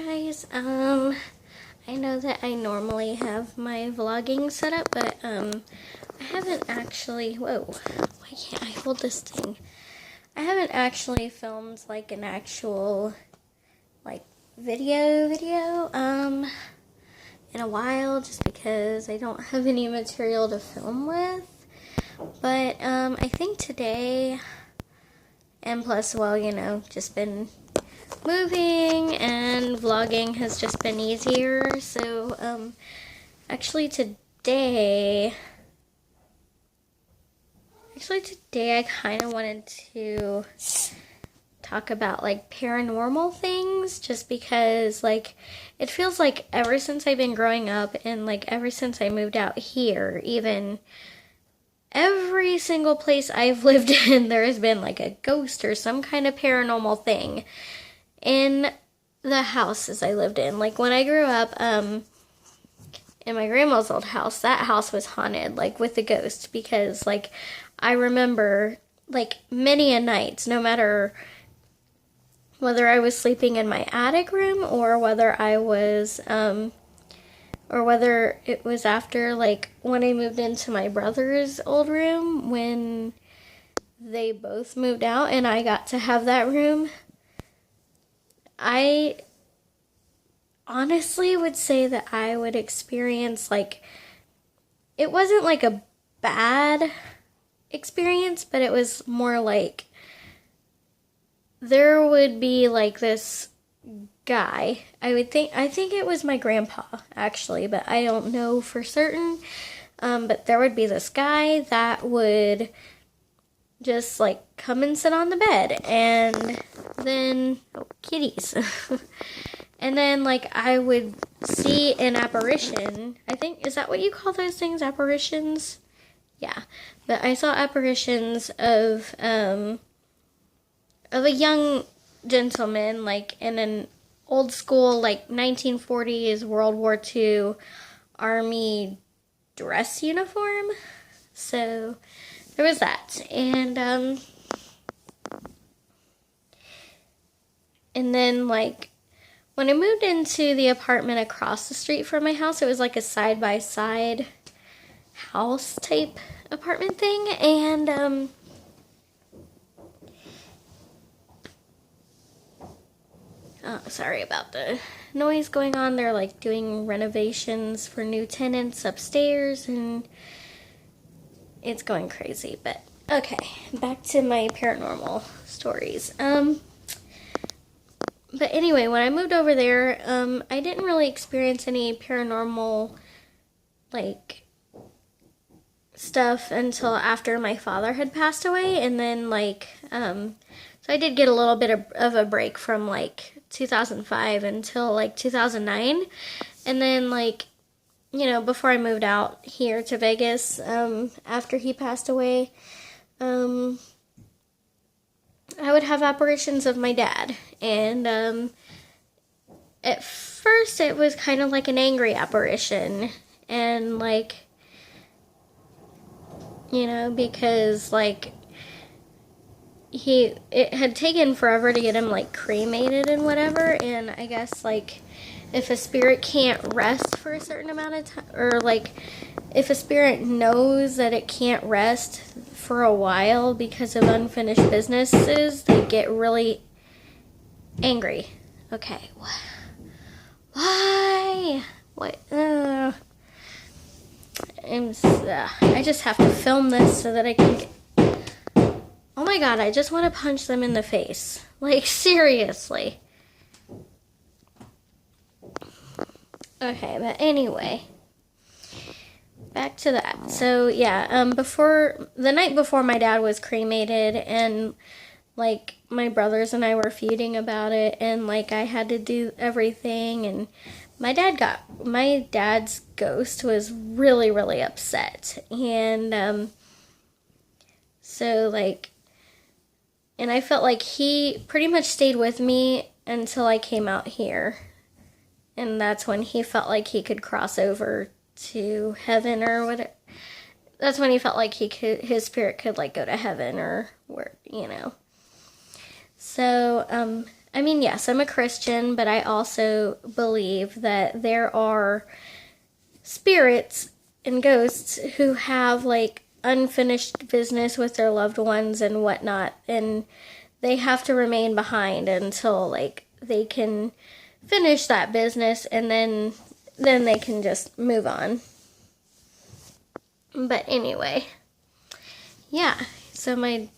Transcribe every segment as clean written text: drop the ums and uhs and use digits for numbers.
guys, I know that I normally have my vlogging set up, but, I haven't actually, whoa, why can't I hold this thing? I haven't actually filmed, like, an actual, like, video, in a while, just because I don't have any material to film with, but, I think today, and plus, well, you know, just been moving and vlogging has just been easier. So actually today I kind of wanted to talk about like paranormal things, just because like it feels like ever since I've been growing up and like ever since I moved out here, even every single place I've lived in, there has been like a ghost or some kind of paranormal thing in the houses I lived in. Like when I grew up, in my grandma's old house, that house was haunted, like with a ghost, because like I remember like many a nights, no matter whether I was sleeping in my attic room or whether I was, or whether it was after like when I moved into my brother's old room when they both moved out and I got to have that room. I honestly would say that I would experience, like, it wasn't like a bad experience, but it was more like there would be like this guy. I think it was my grandpa actually, but I don't know for certain. But there would be this guy that would just like come and sit on the bed, and then kitties. And then like I would see an apparition. I think, is that what you call those things, apparitions? Yeah. But I saw apparitions of a young gentleman, like in an old school like 1940s World War II Army dress uniform. So there was that. And then like when I moved into the apartment across the street from my house, it was like a side-by-side house type apartment thing, and oh, sorry about the noise going on. They're like doing renovations for new tenants upstairs, and it's going crazy. But okay, back to my paranormal stories. But anyway, when I moved over there, I didn't really experience any paranormal, like, stuff until after my father had passed away. And then, like, so I did get a little bit of a break from, like, 2005 until, like, 2009. And then, like, you know, before I moved out here to Vegas, after he passed away, I would have apparitions of my dad, and at first it was kind of like an angry apparition, and like, you know, because like it had taken forever to get him like cremated and whatever, and I guess like if a spirit can't rest for a certain amount of time, or like if a spirit knows that it can't rest for a while because of unfinished businesses, they get really angry. Okay. Why? What? I just have to film this so that I can get... Oh my god, I just want to punch them in the face. Like, seriously. Okay, but anyway, back to that. So yeah, before the night before my dad was cremated, and like my brothers and I were feuding about it, and like I had to do everything, and my dad's ghost was really, really upset, and so like, and I felt like he pretty much stayed with me until I came out here, and that's when he felt like he could cross over to heaven or whatever. That's when he felt like his spirit could like go to heaven or where, you know. So I mean, yes, I'm a Christian, but I also believe that there are spirits and ghosts who have like unfinished business with their loved ones and whatnot, and they have to remain behind until like they can finish that business, and then they can just move on. But anyway, yeah, so my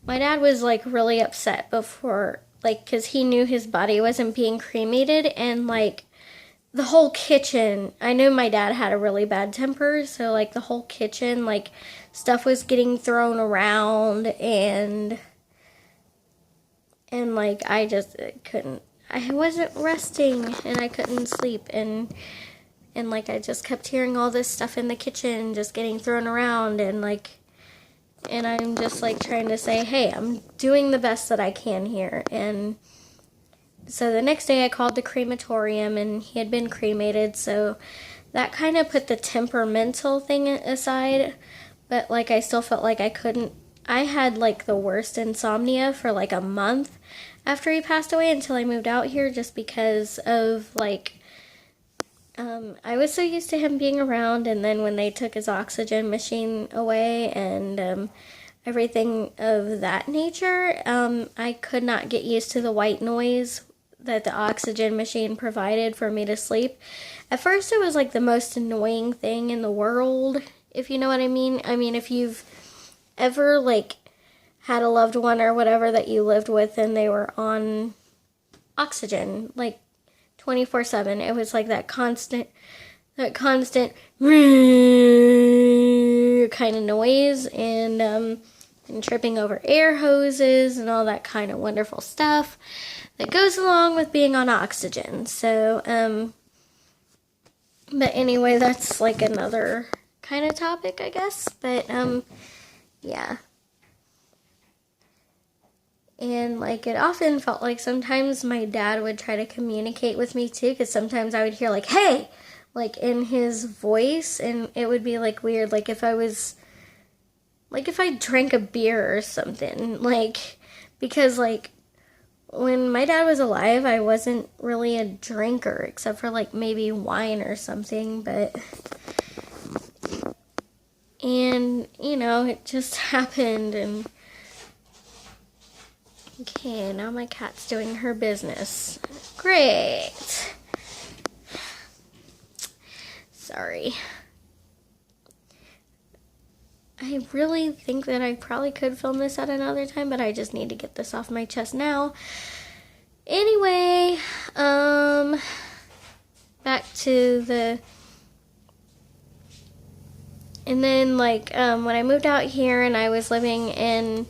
dad was like really upset before, like, because he knew his body wasn't being cremated, and like the whole kitchen, I knew my dad had a really bad temper, so like the whole kitchen, like stuff was getting thrown around, and like I just couldn't, I wasn't resting, and I couldn't sleep, and like I just kept hearing all this stuff in the kitchen just getting thrown around, and like, and I'm just like trying to say, hey, I'm doing the best that I can here. And so the next day I called the crematorium, and he had been cremated, so that kind of put the temperamental thing aside, but like I still felt like I had like the worst insomnia for like a month after he passed away until I moved out here, just because of like, I was so used to him being around, and then when they took his oxygen machine away and everything of that nature, I could not get used to the white noise that the oxygen machine provided for me to sleep. At first, it was like the most annoying thing in the world, if you know what I mean. I mean, if you've ever like had a loved one or whatever that you lived with and they were on oxygen, like 24/7, it was like that constant kind of noise, and tripping over air hoses and all that kind of wonderful stuff that goes along with being on oxygen. So, but anyway, that's like another kind of topic, I guess. But, yeah. And like it often felt like sometimes my dad would try to communicate with me too, because sometimes I would hear like, hey, like in his voice, and it would be like weird, like if I drank a beer or something, like, because like when my dad was alive, I wasn't really a drinker except for like maybe wine or something, and you know, it just happened. And okay, now my cat's doing her business. Great. Sorry. I really think that I probably could film this at another time, but I just need to get this off my chest now. Anyway, back to the... And then, like, when I moved out here and I was living in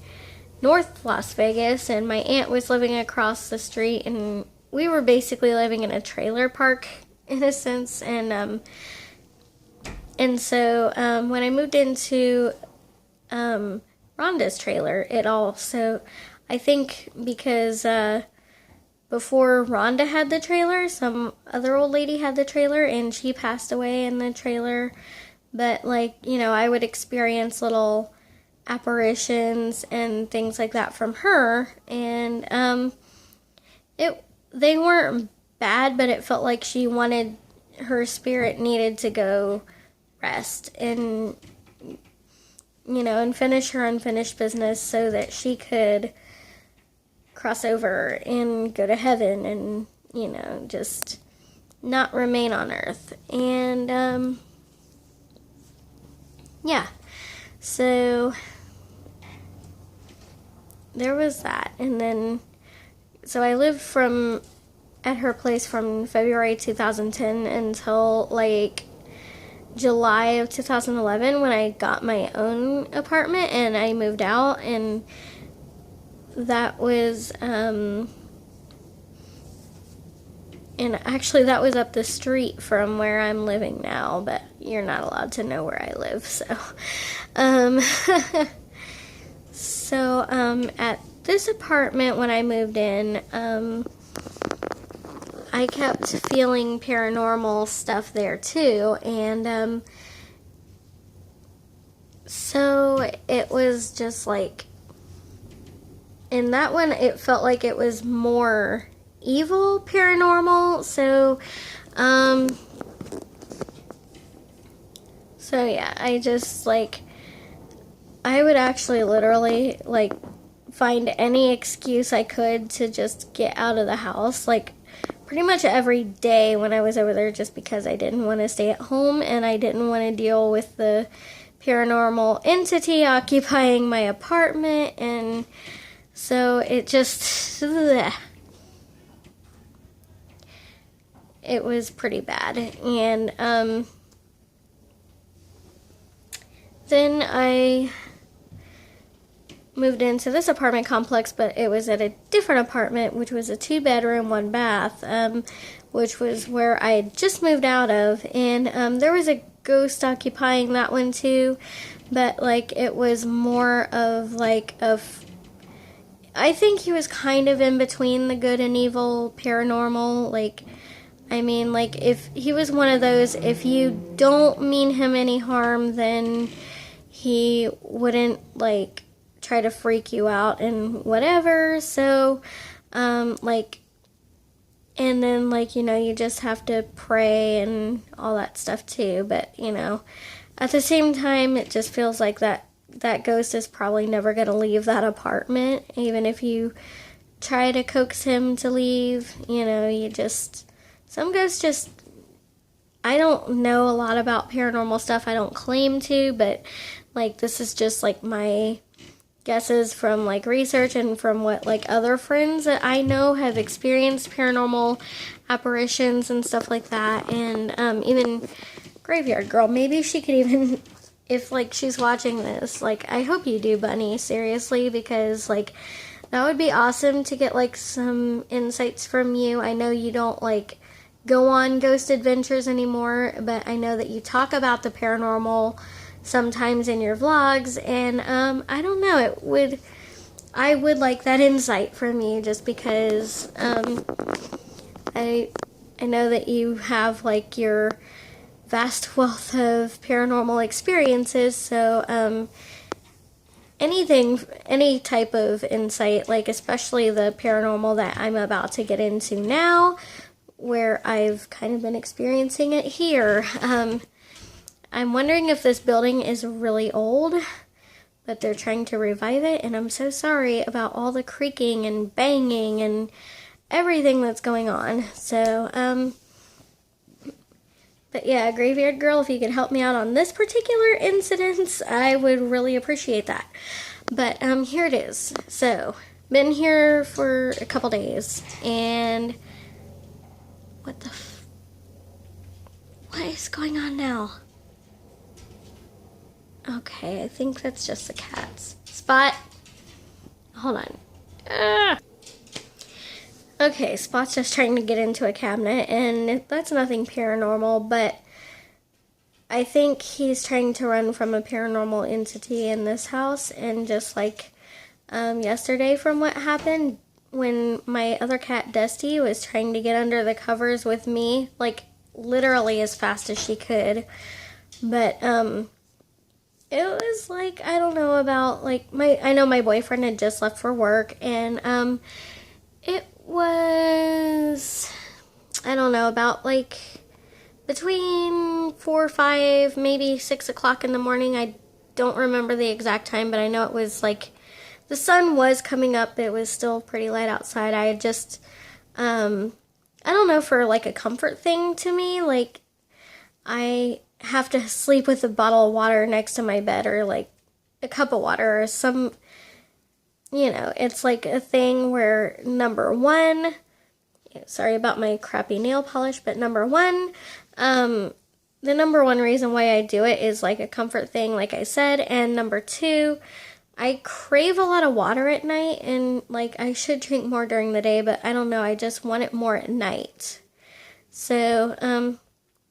North Las Vegas, and my aunt was living across the street, and we were basically living in a trailer park in a sense, and so when I moved into Rhonda's trailer, it also, I think because before Rhonda had the trailer, some other old lady had the trailer, and she passed away in the trailer. But like, you know, I would experience little apparitions and things like that from her, and they weren't bad, but it felt like her spirit needed to go rest and, you know, and finish her unfinished business so that she could cross over and go to heaven and, you know, just not remain on earth. And yeah, so there was that. And then, so I lived at her place from February 2010 until like July of 2011, when I got my own apartment and I moved out. And that was and actually that was up the street from where I'm living now, but you're not allowed to know where I live, so at this apartment when I moved in, I kept feeling paranormal stuff there too, and so it was just like, in that one it felt like it was more evil paranormal. So yeah, I just like, I would actually literally like find any excuse I could to just get out of the house, like pretty much every day when I was over there, just because I didn't want to stay at home and I didn't want to deal with the paranormal entity occupying my apartment. And so it just, it was pretty bad. And then I moved into this apartment complex, but it was at a different apartment, which was a 2-bedroom, 1-bath, which was where I had just moved out of. And there was a ghost occupying that one too, but like it was more of like I think he was kind of in between the good and evil paranormal. Like, I mean, like if he was one of those, if you don't mean him any harm, then he wouldn't like try to freak you out and whatever. So like, and then like, you know, you just have to pray and all that stuff too. But you know, at the same time, it just feels like that ghost is probably never going to leave that apartment, even if you try to coax him to leave. You know, you just, some ghosts just, I don't know a lot about paranormal stuff. I don't claim to, but like this is just like my guesses from like research and from what like other friends that I know have experienced paranormal apparitions and stuff like that. And even Graveyard Girl, maybe she could even, if like she's watching this, like I hope you do, Bunny, seriously, because like that would be awesome to get like some insights from you. I know you don't like go on ghost adventures anymore, but I know that you talk about the paranormal sometimes in your vlogs, and I don't know, I would like that insight from you, just because I know that you have like your vast wealth of paranormal experiences, so any type of insight, like especially the paranormal that I'm about to get into now, where I've kind of been experiencing it here. I'm wondering if this building is really old, but they're trying to revive it, and I'm so sorry about all the creaking and banging and everything that's going on. So, but yeah, Graveyard Girl, if you could help me out on this particular incident, I would really appreciate that. But here it is. So, been here for a couple days, and what is going on now? Okay, I think that's just the cats. Spot, hold on. Okay, Spot's just trying to get into a cabinet, and that's nothing paranormal, but I think he's trying to run from a paranormal entity in this house. And just like yesterday, from what happened when my other cat Dusty was trying to get under the covers with me, like literally as fast as she could, but it was like, I don't know, about like I know my boyfriend had just left for work, and it was, I don't know, about like between 4 or 5, maybe 6 o'clock in the morning. I don't remember the exact time, but I know it was like the sun was coming up. It was still pretty light outside. I had just I don't know, for like a comfort thing to me, like I have to sleep with a bottle of water next to my bed, or like a cup of water, or some, you know, it's like a thing where, number one, sorry about my crappy nail polish, but number one, the number one reason why I do it is like a comfort thing, like I said, and number two, I crave a lot of water at night, and like I should drink more during the day, but I don't know, I just want it more at night. So,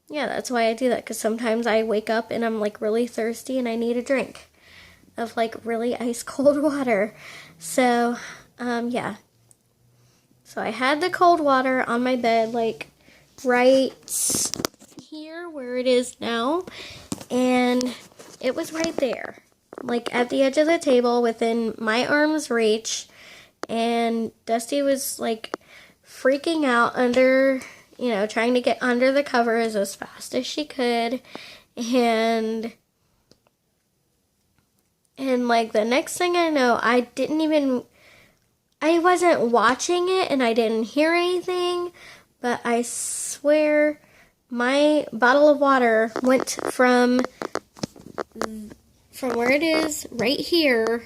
yeah, that's why I do that, because sometimes I wake up and I'm like really thirsty and I need a drink of like really ice cold water. So, yeah. So I had the cold water on my bed, like right here where it is now, and it was right there, like at the edge of the table within my arm's reach, and Dusty was like freaking out under, trying to get under the covers as fast as she could. And like the next thing I know, I wasn't watching it and I didn't hear anything, but I swear my bottle of water went from where it is right here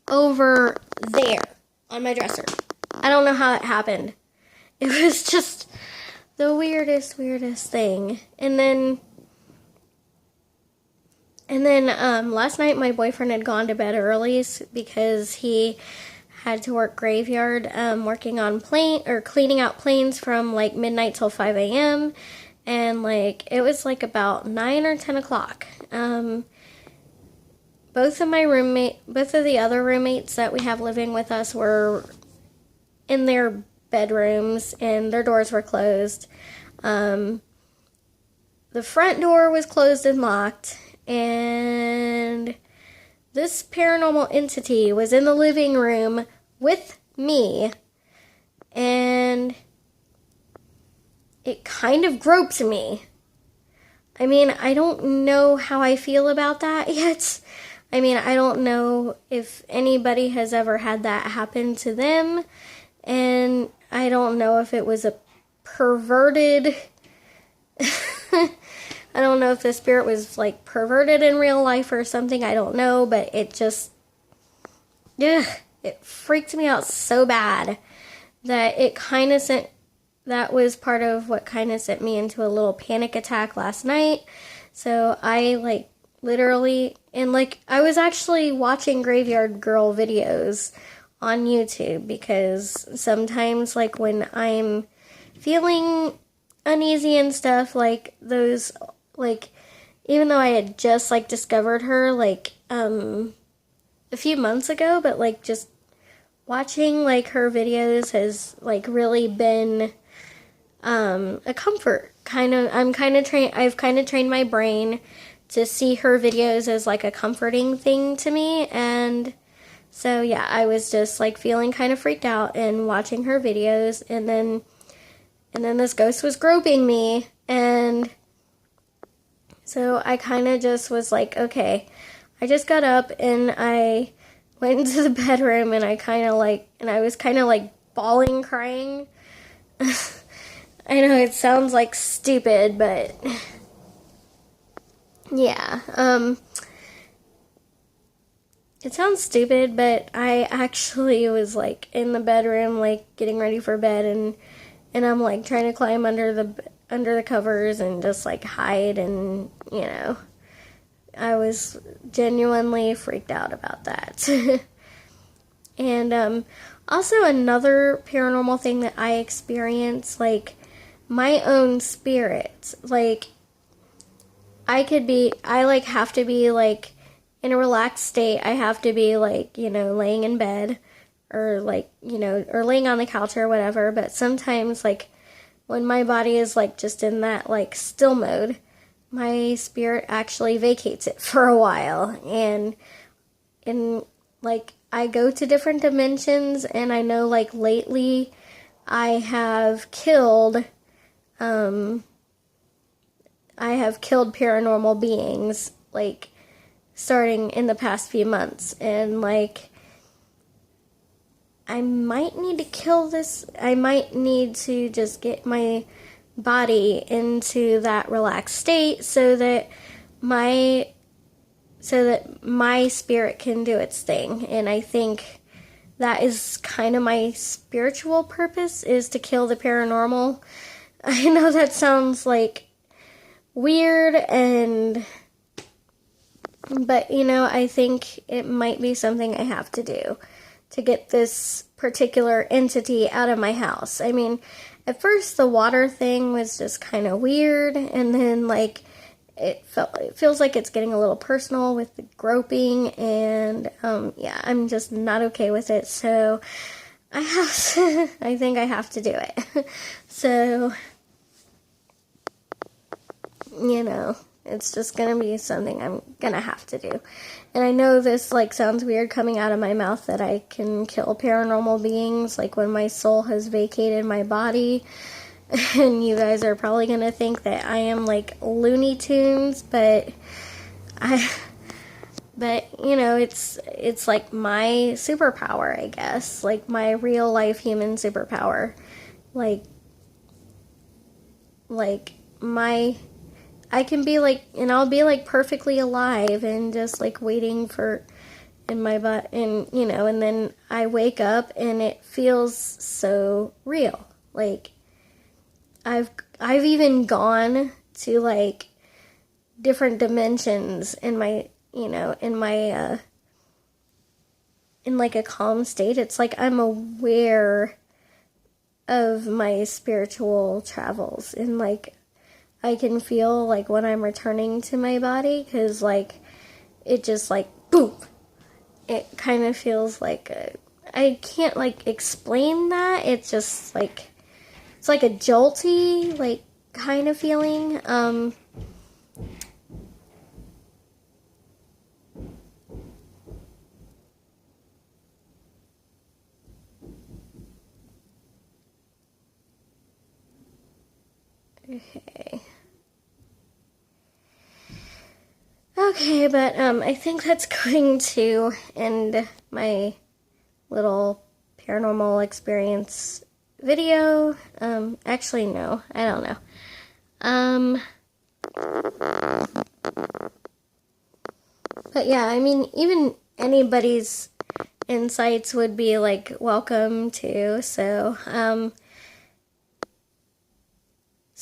over there on my dresser. I don't know how it happened. It was just the weirdest thing. And then last night my boyfriend had gone to bed early because he had to work graveyard, working on cleaning out planes from like midnight till 5 a.m. And like it was like about 9 or 10 o'clock. Both of the other roommates that we have living with us were in their bedrooms and their doors were closed. The front door was closed and locked, and this paranormal entity was in the living room with me, and it kind of groped me. I mean, I don't know how I feel about that yet. I mean, I don't know if anybody has ever had that happen to them, and I don't know if it was a perverted... I don't know if the spirit was like perverted in real life or something. I don't know, but it just... it freaked me out so bad that that was part of what kind of sent me into a little panic attack last night. So I like literally, and like I was actually watching Graveyard Girl videos on YouTube because sometimes like when I'm feeling uneasy and stuff, like those, like even though I had just like discovered her like a few months ago, but like just watching like her videos has like really been a comfort. I've kind of trained my brain to see her videos as like a comforting thing to me. And so yeah, I was just like feeling kind of freaked out and watching her videos, and then this ghost was groping me, and so I kind of just was like, okay. I just got up and I went into the bedroom, and I was kind of like bawling, crying. I know it sounds like stupid, but yeah, it sounds stupid, but I actually was like in the bedroom, like getting ready for bed, and I'm like trying to climb under the covers and just like hide, and I was genuinely freaked out about that. And also another paranormal thing that I experienced, like my own spirit, like I like have to be like in a relaxed state. I have to be like, laying in bed or like, or laying on the couch or whatever. But sometimes like when my body is like just in that like still mode, my spirit actually vacates it for a while. And like I go to different dimensions, and I know like lately I have killed paranormal beings, like starting in the past few months, and like I might need to just get my body into that relaxed state so that my spirit can do its thing. And I think that is kind of my spiritual purpose, is to kill the paranormal. I know that sounds like weird, but I think it might be something I have to do to get this particular entity out of my house. I mean, at first the water thing was just kind of weird, and then like it feels like it's getting a little personal with the groping, and yeah, I'm just not okay with it. So I think I have to do it. So It's just gonna be something I'm gonna have to do. And I know this, like, sounds weird coming out of my mouth that I can kill paranormal beings, like, when my soul has vacated my body. And you guys are probably gonna think that I am, like, Looney Tunes, but you know, it's like my superpower, I guess. Like, my real life human superpower. Like I can be like, and I'll be like perfectly alive and just like waiting for in my butt, and you know, and then I wake up and it feels so real. Like I've even gone to like different dimensions in my, you know, in my in like a calm state. It's like I'm aware of my spiritual travels, and like I can feel like when I'm returning to my body, because like it just like boom, it kind of feels like I can't like explain that. It's just like it's like a jolty like kind of feeling. Okay, but I think that's going to end my little paranormal experience video. Actually, no, I don't know. But yeah, I mean, even anybody's insights would be like welcome too. So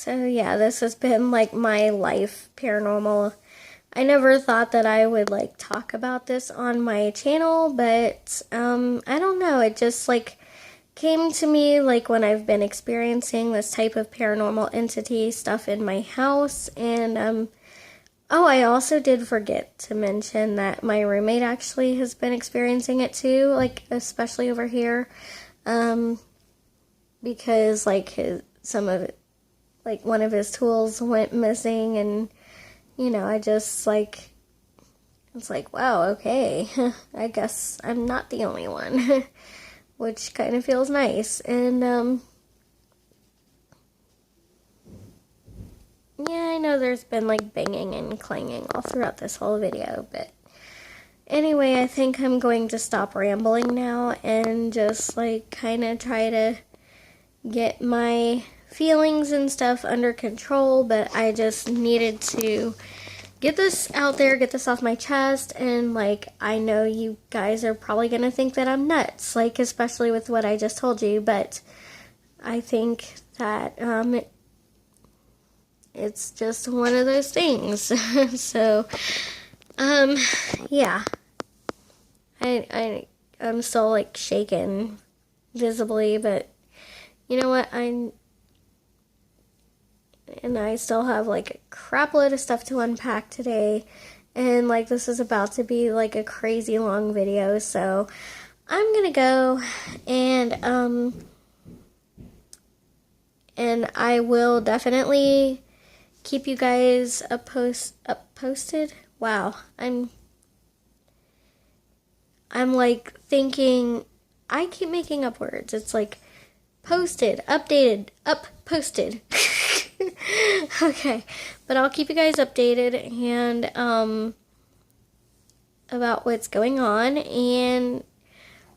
yeah, this has been like my life paranormal. I never thought that I would like talk about this on my channel, but I don't know, it just like came to me like when I've been experiencing this type of paranormal entity stuff in my house. And oh, I also did forget to mention that my roommate actually has been experiencing it too, like especially over here, because like one of his tools went missing, and you know, I just like, it's like, wow, okay, I guess I'm not the only one, which kind of feels nice. And yeah, I know there's been like banging and clanging all throughout this whole video, but anyway, I think I'm going to stop rambling now and just like kind of try to get my feelings and stuff under control. But I just needed to get this out there, get this off my chest, and like I know you guys are probably gonna think that I'm nuts, like especially with what I just told you, but I think that it's just one of those things. So yeah, I'm still like shaken visibly, but you know what, I still have like a crap load of stuff to unpack today, and like this is about to be like a crazy long video, so I'm gonna go, and I will definitely keep you guys posted. Wow, I'm like thinking, I keep making up words. It's like posted, updated, posted. Okay, but I'll keep you guys updated and about what's going on, and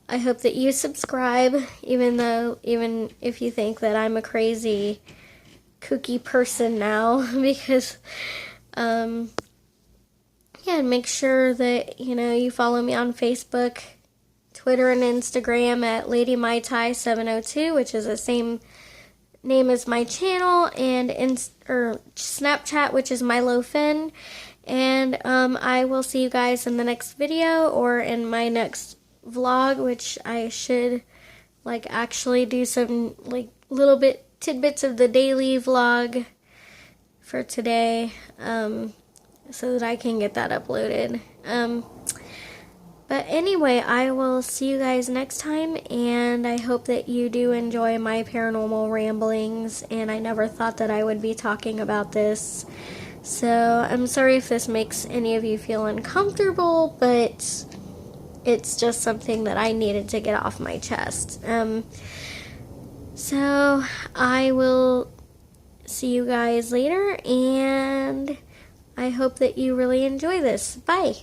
I hope that you subscribe, even if you think that I'm a crazy kooky person now, because yeah, and make sure that you follow me on Facebook, Twitter, and Instagram at LadyMaiTai702, which is the same name as my channel, and Snapchat, which is Milo Finn. And I will see you guys in the next video or in my next vlog, which I should like actually do some like little bit tidbits of the daily vlog for today, so that I can get that uploaded. But anyway, I will see you guys next time, and I hope that you do enjoy my paranormal ramblings, and I never thought that I would be talking about this So I'm sorry if this makes any of you feel uncomfortable, but it's just something that I needed to get off my chest. So I will see you guys later, and I hope that you really enjoy this. Bye.